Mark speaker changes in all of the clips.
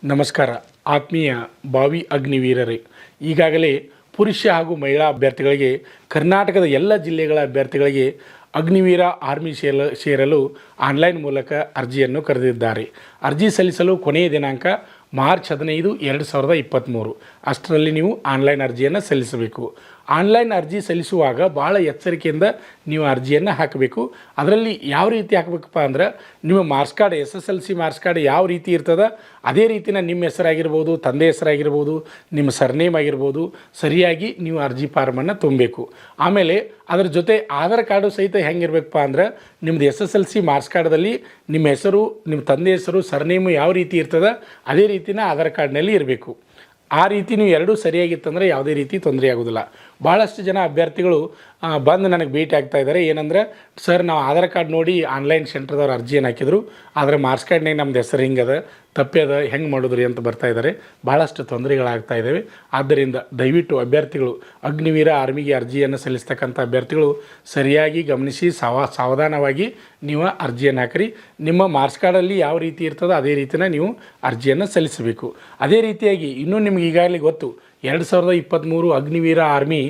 Speaker 1: ನಮಸ್ಕಾರ ಆತ್ಮೀಯ ಭಾವಿ ಅಗ್ನಿವೀರರೇ, ಈಗಾಗಲೇ ಪುರುಷ ಹಾಗೂ ಮಹಿಳಾ ಅಭ್ಯರ್ಥಿಗಳಿಗೆ ಕರ್ನಾಟಕದ ಎಲ್ಲ ಜಿಲ್ಲೆಗಳ ಅಭ್ಯರ್ಥಿಗಳಿಗೆ ಅಗ್ನಿವೀರ ಆರ್ಮಿ ಸೇರಲು ಆನ್ಲೈನ್ ಮೂಲಕ ಅರ್ಜಿಯನ್ನು ಕರೆದಿದ್ದಾರೆ. ಅರ್ಜಿ ಸಲ್ಲಿಸಲು ಕೊನೆಯ ದಿನಾಂಕ ಮಾರ್ಚ್ 15, 2023. ಅಷ್ಟರಲ್ಲಿ ನೀವು ಆನ್ಲೈನ್ ಅರ್ಜಿಯನ್ನು ಸಲ್ಲಿಸಬೇಕು. ಆನ್ಲೈನ್ ಅರ್ಜಿ ಸಲ್ಲಿಸುವಾಗ ಭಾಳ ಎಚ್ಚರಿಕೆಯಿಂದ ನೀವು ಅರ್ಜಿಯನ್ನು ಹಾಕಬೇಕು. ಅದರಲ್ಲಿ ಯಾವ ರೀತಿ ಹಾಕಬೇಕಪ್ಪ ಅಂದ್ರೆ, ನಿಮ್ಮ marks card SSLC marks card ಯಾವ ರೀತಿ ಇರ್ತದೆ ಅದೇ ರೀತಿನ ನಿಮ್ಮ ಹೆಸರಾಗಿರ್ಬೋದು, ತಂದೆ ಹೆಸರಾಗಿರ್ಬೋದು, ನಿಮ್ಮ ಸರ್ನೇಮ್ ಆಗಿರ್ಬೋದು ಸರಿಯಾಗಿ ನೀವು ಅರ್ಜಿ ಫಾರ್ಮನ್ನು ತುಂಬಬೇಕು. ಆಮೇಲೆ ಅದರ ಜೊತೆ ಆಧಾರ್ ಕಾರ್ಡು ಸಹಿತ ಹೆಂಗಿರ್ಬೇಕಪ್ಪ ಅಂದ್ರೆ, ನಿಮ್ಮದು SSLC ಮಾರ್ಕ್ಸ್ ಕಾರ್ಡ್ದಲ್ಲಿ ನಿಮ್ಮ ಹೆಸರು, ನಿಮ್ಮ ತಂದೆ ಹೆಸರು, ಸರ್ನೇಮು ಯಾವ ರೀತಿ ಇರ್ತದೆ ಅದೇ ರೀತಿನ ಆಧಾರ್ ಕಾರ್ಡ್ನಲ್ಲಿ ಇರಬೇಕು. ಆ ರೀತಿ ನೀವು ಎರಡೂ ಸರಿಯಾಗಿತ್ತಂದರೆ ಯಾವುದೇ ರೀತಿ ತೊಂದರೆ ಆಗೋದಿಲ್ಲ. ಭಾಳಷ್ಟು ಜನ ಅಭ್ಯರ್ಥಿಗಳು ಬಂದು ನನಗೆ ಭೇಟಿ ಆಗ್ತಾ ಇದ್ದಾರೆ. ಏನಂದರೆ, ಸರ್ ನಾವು ಆಧಾರ್ ಕಾರ್ಡ್ ನೋಡಿ ಆನ್ಲೈನ್ ಸೆಂಟ್ರದವ್ರು ಅರ್ಜಿಯನ್ನು ಹಾಕಿದ್ರು, ಆದರೆ ಮಾರ್ಕ್ಸ್ ಕಾರ್ಡ್ನಾಗ ನಮ್ದು ಹೆಸರು ಹಿಂಗದ ತಪ್ಪದ ಹೆಂಗೆ ಮಾಡೋದ್ರಿ ಅಂತ ಬರ್ತಾ ಇದ್ದಾರೆ. ಭಾಳಷ್ಟು ತೊಂದರೆಗಳಾಗ್ತಾ ಇದ್ದಾವೆ. ಆದ್ದರಿಂದ ದಯವಿಟ್ಟು ಅಭ್ಯರ್ಥಿಗಳು, ಅಗ್ನಿವೀರ ಆರ್ಮಿಗೆ ಅರ್ಜಿಯನ್ನು ಸಲ್ಲಿಸ್ತಕ್ಕಂಥ ಅಭ್ಯರ್ಥಿಗಳು ಸರಿಯಾಗಿ ಗಮನಿಸಿ ಸಾವಧಾನವಾಗಿ ನೀವು ಅರ್ಜಿಯನ್ನು ಹಾಕಿರಿ. ನಿಮ್ಮ ಮಾರ್ಕ್ಸ್ ಕಾರ್ಡಲ್ಲಿ ಯಾವ ರೀತಿ ಇರ್ತದೋ ಅದೇ ರೀತಿನ ನೀವು ಅರ್ಜಿಯನ್ನು ಸಲ್ಲಿಸಬೇಕು. ಅದೇ ರೀತಿಯಾಗಿ ಇನ್ನೂ ನಿಮ್ಗೆ ಈಗಾಗಲೇ ಗೊತ್ತು, 2023 ಅಗ್ನಿವೀರ ಆರ್ಮಿ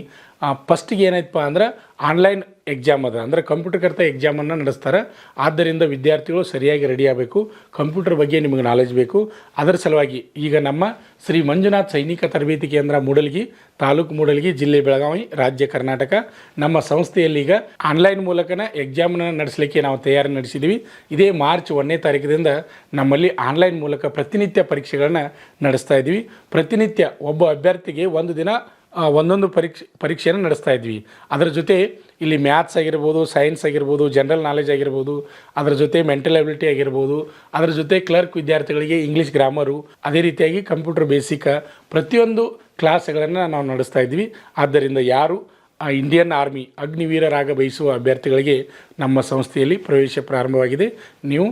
Speaker 1: ಫಸ್ಟಿಗೆ ಏನಾಯ್ತಪ್ಪ ಅಂದ್ರೆ ಆನ್ಲೈನ್ ಎಕ್ಸಾಮ್ ಅದ, ಅಂದರೆ ಕಂಪ್ಯೂಟರ್ ಕರ್ತ ಎಕ್ಸಾಮನ್ನು ನಡೆಸ್ತಾರೆ. ಆದ್ದರಿಂದ ವಿದ್ಯಾರ್ಥಿಗಳು ಸರಿಯಾಗಿ ರೆಡಿ ಆಗಬೇಕು. ಕಂಪ್ಯೂಟರ್ ಬಗ್ಗೆ ನಿಮಗೆ ನಾಲೆಜ್ ಬೇಕು. ಅದರ ಸಲುವಾಗಿ ಈಗ ನಮ್ಮ ಶ್ರೀ ಮಂಜುನಾಥ್ ಸೈನಿಕ ತರಬೇತಿ ಕೇಂದ್ರ ಮೂಡಲಗಿ, ತಾಲೂಕು ಮೂಡಲಗಿ, ಜಿಲ್ಲೆ ಬೆಳಗಾವಿ, ರಾಜ್ಯ ಕರ್ನಾಟಕ, ನಮ್ಮ ಸಂಸ್ಥೆಯಲ್ಲಿ ಈಗ ಆನ್ಲೈನ್ ಮೂಲಕನ ಎಕ್ಸಾಮನ್ನು ನಡೆಸಲಿಕ್ಕೆ ನಾವು ತಯಾರಿ ನಡೆಸಿದ್ದೀವಿ. ಇದೇ ಮಾರ್ಚ್ 1ನೇ ತಾರೀಕಿನಿಂದ ನಮ್ಮಲ್ಲಿ ಆನ್ಲೈನ್ ಮೂಲಕ ಪ್ರತಿನಿತ್ಯ ಪರೀಕ್ಷೆಗಳನ್ನು ನಡೆಸ್ತಾ ಇದ್ದೀವಿ. ಪ್ರತಿನಿತ್ಯ ಒಬ್ಬ ಅಭ್ಯರ್ಥಿಗೆ ಒಂದು ದಿನ ಒಂದೊಂದು ಪರೀಕ್ಷೆಯನ್ನು ನಡೆಸ್ತಾ ಇದ್ವಿ. ಅದರ ಜೊತೆ ಇಲ್ಲಿ ಮ್ಯಾಥ್ಸ್ ಆಗಿರ್ಬೋದು, ಸೈನ್ಸ್ ಆಗಿರ್ಬೋದು, ಜನರಲ್ ನಾಲೆಜ್ ಆಗಿರ್ಬೋದು, ಅದರ ಜೊತೆ ಮೆಂಟಲ್ ಎಬಿಲಿಟಿ ಆಗಿರ್ಬೋದು, ಅದರ ಜೊತೆ ಕ್ಲರ್ಕ್ ವಿದ್ಯಾರ್ಥಿಗಳಿಗೆ ಇಂಗ್ಲೀಷ್ ಗ್ರಾಮರು, ಅದೇ ರೀತಿಯಾಗಿ ಕಂಪ್ಯೂಟರ್ ಬೇಸಿಕ್ ಪ್ರತಿಯೊಂದು ಕ್ಲಾಸ್ಗಳನ್ನು ನಾವು ನಡೆಸ್ತಾ ಇದ್ವಿ. ಆದ್ದರಿಂದ ಯಾರು ಇಂಡಿಯನ್ ಆರ್ಮಿ ಅಗ್ನಿವೀರರಾಗ ಬಯಸುವ ಅಭ್ಯರ್ಥಿಗಳಿಗೆ ನಮ್ಮ ಸಂಸ್ಥೆಯಲ್ಲಿ ಪ್ರವೇಶ ಪ್ರಾರಂಭವಾಗಿದೆ. ನೀವು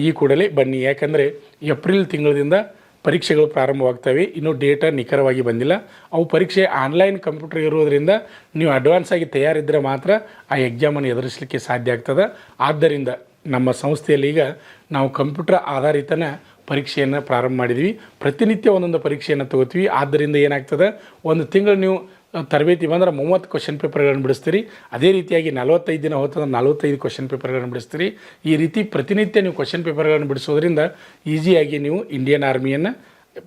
Speaker 1: ಈ ಕೂಡಲೇ ಬನ್ನಿ. ಯಾಕಂದರೆ ಏಪ್ರಿಲ್ ತಿಂಗಳಿಂದ ಪರೀಕ್ಷೆಗಳು ಪ್ರಾರಂಭವಾಗ್ತವೆ. ಇನ್ನೂ ಡೇಟಾ ನಿಖರವಾಗಿ ಬಂದಿಲ್ಲ. ಅವು ಪರೀಕ್ಷೆ ಆನ್ಲೈನ್ ಕಂಪ್ಯೂಟರ್ ಇರೋದರಿಂದ ನೀವು ಅಡ್ವಾನ್ಸ್ ಆಗಿ ತಯಾರಿದ್ದರೆ ಮಾತ್ರ ಆ ಎಕ್ಸಾಮನ್ನು ಎದುರಿಸಲಿಕ್ಕೆ ಸಾಧ್ಯ ಆಗ್ತದೆ. ಆದ್ದರಿಂದ ನಮ್ಮ ಸಂಸ್ಥೆಯಲ್ಲಿ ಈಗ ನಾವು ಕಂಪ್ಯೂಟರ್ ಆಧಾರಿತನ ಪರೀಕ್ಷೆಯನ್ನು ಪ್ರಾರಂಭ ಮಾಡಿದ್ವಿ. ಪ್ರತಿನಿತ್ಯ ಒಂದೊಂದು ಪರೀಕ್ಷೆಯನ್ನು ತಗೋತೀವಿ. ಆದ್ದರಿಂದ ಏನಾಗ್ತದೆ, ಒಂದು ತಿಂಗಳು ನೀವು ತರಬೇತಿ ಬಂದ್ರೆ 30 ಕ್ವಶನ್ ಪೇಪರ್ಗಳನ್ನು ಬಿಡಿಸ್ತೀರಿ. ಅದೇ ರೀತಿಯಾಗಿ 45 ದಿನ ಹೋಗ್ತದೆ 45 ಕ್ವಶನ್ ಪೇಪರ್ಗಳನ್ನು ಬಿಡಿಸ್ತೀರಿ. ಈ ರೀತಿ ಪ್ರತಿನಿತ್ಯ ನೀವು ಕ್ವಶನ್ ಪೇಪರ್ಗಳನ್ನು ಬಿಡಿಸೋದ್ರಿಂದ ಈಸಿಯಾಗಿ ನೀವು ಇಂಡಿಯನ್ ಆರ್ಮಿಯನ್ನು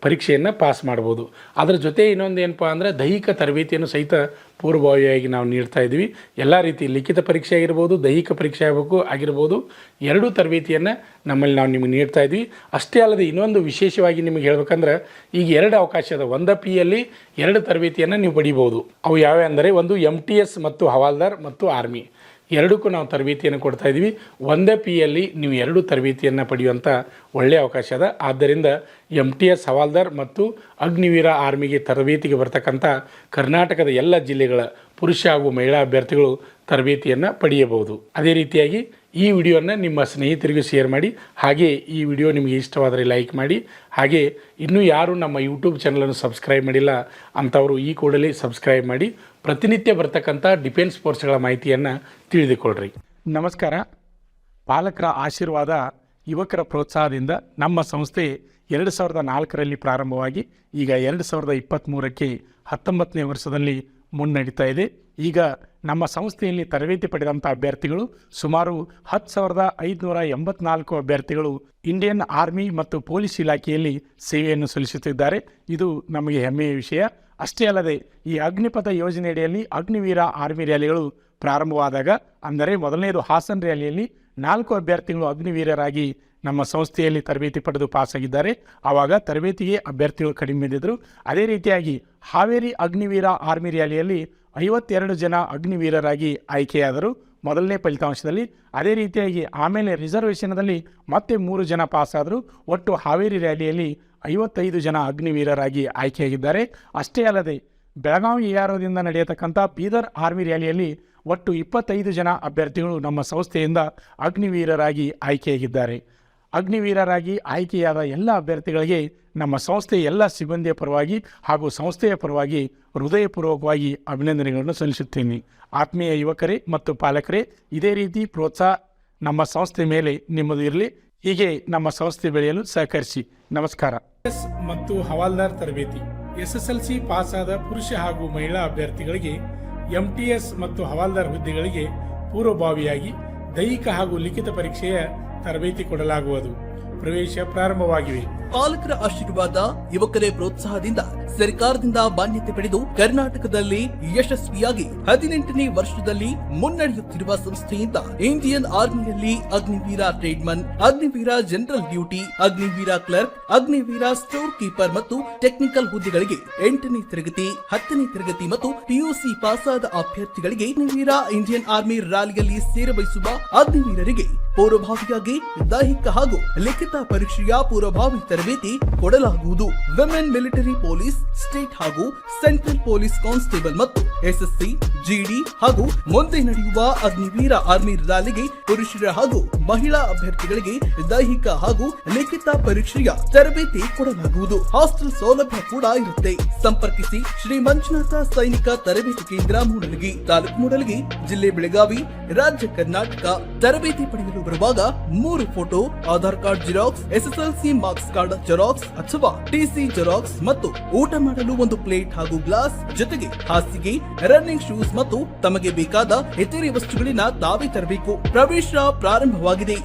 Speaker 1: ಪರೀಕ್ಷೆಯನ್ನು ಪಾಸ್ ಮಾಡ್ಬೋದು. ಅದರ ಜೊತೆ ಇನ್ನೊಂದು ಏನಪ್ಪ ಅಂದರೆ, ದೈಹಿಕ ತರಬೇತಿಯನ್ನು ಸಹಿತ ಪೂರ್ವಭಾವಿಯಾಗಿ ನಾವು ನೀಡ್ತಾ ಇದ್ವಿ. ಎಲ್ಲ ರೀತಿ ಲಿಖಿತ ಪರೀಕ್ಷೆ ಆಗಿರ್ಬೋದು, ದೈಹಿಕ ಪರೀಕ್ಷೆ ಆಗಿರ್ಬೋದು, ಎರಡೂ ತರಬೇತಿಯನ್ನು ನಮ್ಮಲ್ಲಿ ನಾವು ನಿಮಗೆ ನೀಡ್ತಾ ಇದ್ವಿ. ಅಷ್ಟೇ ಅಲ್ಲದೆ ಇನ್ನೊಂದು ವಿಶೇಷವಾಗಿ ನಿಮಗೆ ಹೇಳ್ಬೇಕಂದ್ರೆ, ಈಗ 2 ಅವಕಾಶ ಅದ. ಒಂದು ಪಿಯಲ್ಲಿ 2 ತರಬೇತಿಯನ್ನು ನೀವು ಪಡಿಬೋದು. ಅವು ಯಾವ್ಯಾವ ಅಂದರೆ, ಒಂದು MTS ಮತ್ತು ಹವಾಲ್ದಾರ್ ಮತ್ತು ಆರ್ಮಿ ಎರಡಕ್ಕೂ ನಾವು ತರಬೇತಿಯನ್ನು ಕೊಡ್ತಾ ಇದ್ದೀವಿ. ಒಂದೇ ಪಿಯಲ್ಲಿ ನೀವು 2 ತರಬೇತಿಯನ್ನು ಪಡೆಯುವಂಥ ಒಳ್ಳೆಯ ಅವಕಾಶ ಅದ. ಆದ್ದರಿಂದ MTS ಹವಾಲ್ದಾರ್ ಮತ್ತು ಅಗ್ನಿವೀರ ಆರ್ಮಿಗೆ ತರಬೇತಿಗೆ ಬರ್ತಕ್ಕಂಥ ಕರ್ನಾಟಕದ ಎಲ್ಲ ಜಿಲ್ಲೆಗಳ ಪುರುಷ ಹಾಗೂ ಮಹಿಳಾ ಅಭ್ಯರ್ಥಿಗಳು ತರಬೇತಿಯನ್ನು ಪಡೆಯಬಹುದು. ಅದೇ ರೀತಿಯಾಗಿ ಈ ವಿಡಿಯೋನ ನಿಮ್ಮ ಸ್ನೇಹಿತರಿಗೂ ಶೇರ್ ಮಾಡಿ. ಹಾಗೆ ಈ ವಿಡಿಯೋ ನಿಮಗೆ ಇಷ್ಟವಾದರೆ ಲೈಕ್ ಮಾಡಿ. ಹಾಗೆ ಇನ್ನೂ ಯಾರು ನಮ್ಮ ಯೂಟ್ಯೂಬ್ ಚಾನಲನ್ನು ಸಬ್ಸ್ಕ್ರೈಬ್ ಮಾಡಿಲ್ಲ ಅಂಥವರು ಈ ಕೂಡಲೇ ಸಬ್ಸ್ಕ್ರೈಬ್ ಮಾಡಿ ಪ್ರತಿನಿತ್ಯ ಬರ್ತಕ್ಕಂಥ ಡಿಫೆನ್ಸ್ ಫೋರ್ಸ್ಗಳ ಮಾಹಿತಿಯನ್ನು ತಿಳಿದುಕೊಳ್ಳ್ರಿ. ನಮಸ್ಕಾರ. ಪಾಲಕರ ಆಶೀರ್ವಾದ, ಯುವಕರ ಪ್ರೋತ್ಸಾಹದಿಂದ ನಮ್ಮ ಸಂಸ್ಥೆ 2004ರಲ್ಲಿ ಪ್ರಾರಂಭವಾಗಿ ಈಗ 2023ಕ್ಕೆ 19ನೇ ವರ್ಷದಲ್ಲಿ ಮುನ್ನಡೀತಾ ಇದೆ. ಈಗ ನಮ್ಮ ಸಂಸ್ಥೆಯಲ್ಲಿ ತರಬೇತಿ ಪಡೆದಂಥ ಅಭ್ಯರ್ಥಿಗಳು ಸುಮಾರು 10,584 ಅಭ್ಯರ್ಥಿಗಳು ಇಂಡಿಯನ್ ಆರ್ಮಿ ಮತ್ತು ಪೊಲೀಸ್ ಇಲಾಖೆಯಲ್ಲಿ ಸೇವೆಯನ್ನು ಸಲ್ಲಿಸುತ್ತಿದ್ದಾರೆ. ಇದು ನಮಗೆ ಹೆಮ್ಮೆಯ ವಿಷಯ. ಅಷ್ಟೇ ಅಲ್ಲದೆ ಈ ಅಗ್ನಿಪಥ ಯೋಜನೆಯಡಿಯಲ್ಲಿ ಅಗ್ನಿವೀರ ಆರ್ಮಿ ರ್ಯಾಲಿಗಳು ಪ್ರಾರಂಭವಾದಾಗ, ಅಂದರೆ ಮೊದಲನೇದು ಹಾಸನ್ ರ್ಯಾಲಿಯಲ್ಲಿ 4 ಅಭ್ಯರ್ಥಿಗಳು ಅಗ್ನಿವೀರರಾಗಿ ನಮ್ಮ ಸಂಸ್ಥೆಯಲ್ಲಿ ತರಬೇತಿ ಪಡೆದು ಪಾಸಾಗಿದ್ದಾರೆ. ಆವಾಗ ತರಬೇತಿಗೆ ಅಭ್ಯರ್ಥಿಗಳು ಕಡಿಮೆ ಬಿದ್ದಿದ್ದರು. ಅದೇ ರೀತಿಯಾಗಿ ಹಾವೇರಿ ಅಗ್ನಿವೀರ ಆರ್ಮಿ ರ್ಯಾಲಿಯಲ್ಲಿ 52 ಜನ ಅಗ್ನಿವೀರರಾಗಿ ಆಯ್ಕೆಯಾದರು ಮೊದಲನೇ ಫಲಿತಾಂಶದಲ್ಲಿ. ಅದೇ ರೀತಿಯಾಗಿ ಆಮೇಲೆ ರಿಸರ್ವೇಷನ್ದಲ್ಲಿ ಮತ್ತೆ 3 ಜನ ಪಾಸಾದರು. ಒಟ್ಟು ಹಾವೇರಿ ರ್ಯಾಲಿಯಲ್ಲಿ 55 ಜನ ಅಗ್ನಿವೀರರಾಗಿ ಆಯ್ಕೆಯಾಗಿದ್ದಾರೆ. ಅಷ್ಟೇ ಅಲ್ಲದೆ ಬೆಳಗಾವಿ AROದಿಂದ ನಡೆಯತಕ್ಕಂಥ ಬೀದರ್ ಆರ್ಮಿ ರ್ಯಾಲಿಯಲ್ಲಿ ಒಟ್ಟು 25 ಜನ ಅಭ್ಯರ್ಥಿಗಳು ನಮ್ಮ ಸಂಸ್ಥೆಯಿಂದ ಅಗ್ನಿವೀರರಾಗಿ ಆಯ್ಕೆಯಾಗಿದ್ದಾರೆ. ಅಗ್ನಿವೀರರಾಗಿ ಆಯ್ಕೆಯಾದ ಎಲ್ಲ ಅಭ್ಯರ್ಥಿಗಳಿಗೆ ನಮ್ಮ ಸಂಸ್ಥೆಯ ಎಲ್ಲ ಸಿಬ್ಬಂದಿಯ ಪರವಾಗಿ ಹಾಗೂ ಸಂಸ್ಥೆಯ ಪರವಾಗಿ ಹೃದಯಪೂರ್ವಕವಾಗಿ ಅಭಿನಂದನೆಗಳನ್ನು ಸಲ್ಲಿಸುತ್ತೇನೆ. ಆತ್ಮೀಯ ಯುವಕರೇ ಮತ್ತು ಪಾಲಕರೇ, ಇದೇ ರೀತಿ ಪ್ರೋತ್ಸಾಹ ನಮ್ಮ ಸಂಸ್ಥೆ ಮೇಲೆ ನಿಮ್ಮದು ಇರಲಿ. ಹೀಗೆ ನಮ್ಮ ಸಂಸ್ಥೆ ಬೆಳೆಯಲು ಸಹಕರಿಸಿ. ನಮಸ್ಕಾರ. ಮತ್ತು ಹವಾಲ್ದಾರ್ ತರಬೇತಿ. SSLC ಪಾಸ್ ಆದ ಪುರುಷ ಹಾಗೂ ಮಹಿಳಾ ಅಭ್ಯರ್ಥಿಗಳಿಗೆ MTS ಮತ್ತು ಹವಾಲ್ದಾರ್ ಹುದ್ದೆಗಳಿಗೆ ಪೂರ್ವಭಾವಿಯಾಗಿ ದೈಹಿಕ ಹಾಗೂ ಲಿಖಿತ ಪರೀಕ್ಷೆಯ ತರಬೇತಿ ಕೊಡಲಾಗುವುದು. ಪ್ರವೇಶ ಪ್ರಾರಂಭವಾಗಿವೆ.
Speaker 2: ಪಾಲಕರ ಆಶೀರ್ವಾದ, ಯುವಕರೇ ಪ್ರೋತ್ಸಾಹದಿಂದ ಸರ್ಕಾರದಿಂದ ಮಾನ್ಯತೆ ಪಡೆದು ಕರ್ನಾಟಕದಲ್ಲಿ ಯಶಸ್ವಿಯಾಗಿ 18ನೇ ವರ್ಷದಲ್ಲಿ ಮುನ್ನಡೆಯುತ್ತಿರುವ ಸಂಸ್ಥೆಯಿಂದ ಇಂಡಿಯನ್ ಆರ್ಮಿಯಲ್ಲಿ Agniveer tradesman, Agniveer general duty, Agniveer clerk, Agniveer store keeper ಮತ್ತು ಟೆಕ್ನಿಕಲ್ ಹುದ್ದೆಗಳಿಗೆ 8ನೇ ತರಗತಿ, 10ನೇ ತರಗತಿ ಮತ್ತು PUC ಪಾಸಾದ ಅಭ್ಯರ್ಥಿಗಳಿಗೆ ಅಗ್ನಿವೀರ ಇಂಡಿಯನ್ ಆರ್ಮಿ ರ್ಯಾಲಿಯಲ್ಲಿ ಸೇರಬಯಸುವ ಅಗ್ನಿವೀರರಿಗೆ ಪೂರ್ವಭಾವಿಯಾಗಿ ದೈಹಿಕ ಹಾಗೂ ಲಿಖಿತ ಪರೀಕ್ಷೆಯ ಪೂರ್ವಭಾವಿ ತರಬೇತಿ ಕೊಡಲಾಗುವುದು. ವಿಮೆನ್ ಮಿಲಿಟರಿ ಪೊಲೀಸ್, ಸ್ಟೇಟ್ ಹಾಗೂ ಸೆಂಟ್ರಲ್ ಪೊಲೀಸ್ ಕಾನ್ಸ್ಟೇಬಲ್ ಮತ್ತು SSC, GD ಹಾಗೂ ಮುಂದೆ ನಡೆಯುವ ಅಗ್ನಿವೀರ ಆರ್ಮಿ ರ್ಯಾಲಿಗೆ ಪುರುಷರ ಹಾಗೂ ಮಹಿಳಾ ಅಭ್ಯರ್ಥಿಗಳಿಗೆ ದೈಹಿಕ ಹಾಗೂ ಲಿಖಿತ ಪರೀಕ್ಷೆಯ ತರಬೇತಿ ಕೊಡಲಾಗುವುದು. ಹಾಸ್ಟೆಲ್ ಸೌಲಭ್ಯ ಕೂಡ ಇರುತ್ತೆ. ಸಂಪರ್ಕಿಸಿ ಶ್ರೀ ಮಂಜುನಾಥ ಸೈನಿಕ ತರಬೇತಿ ಕೇಂದ್ರ, ಮೂಡಲಗಿ, ತಾಲೂಕು ಮೂಡಲಗಿ, ಜಿಲ್ಲೆ ಬೆಳಗಾವಿ, ರಾಜ್ಯ ಕರ್ನಾಟಕ. ತರಬೇತಿ ಪಡೆಯಲು ಬರುವಾಗ 3 photo, Aadhaar card xerox, SSLC marks card xerox ಅಥವಾ TC ಜೆರಾಕ್ಸ್ ಮತ್ತು ಊಟ ಮಾಡಲು 1 ಪ್ಲೇಟ್ ಹಾಗೂ ಗ್ಲಾಸ್, ಜೊತೆಗೆ ಹಾಸಿಗೆ, ರನ್ನಿಂಗ್ ಶೂಸ್ ಮತ್ತು ತಮಗೆ ಬೇಕಾದ ಇತರೆ ವಸ್ತುಗಳಿನ ತಾವೇ ತರಬೇಕು. ಪ್ರವೇಶ ಪ್ರಾರಂಭವಾಗಿದೆ.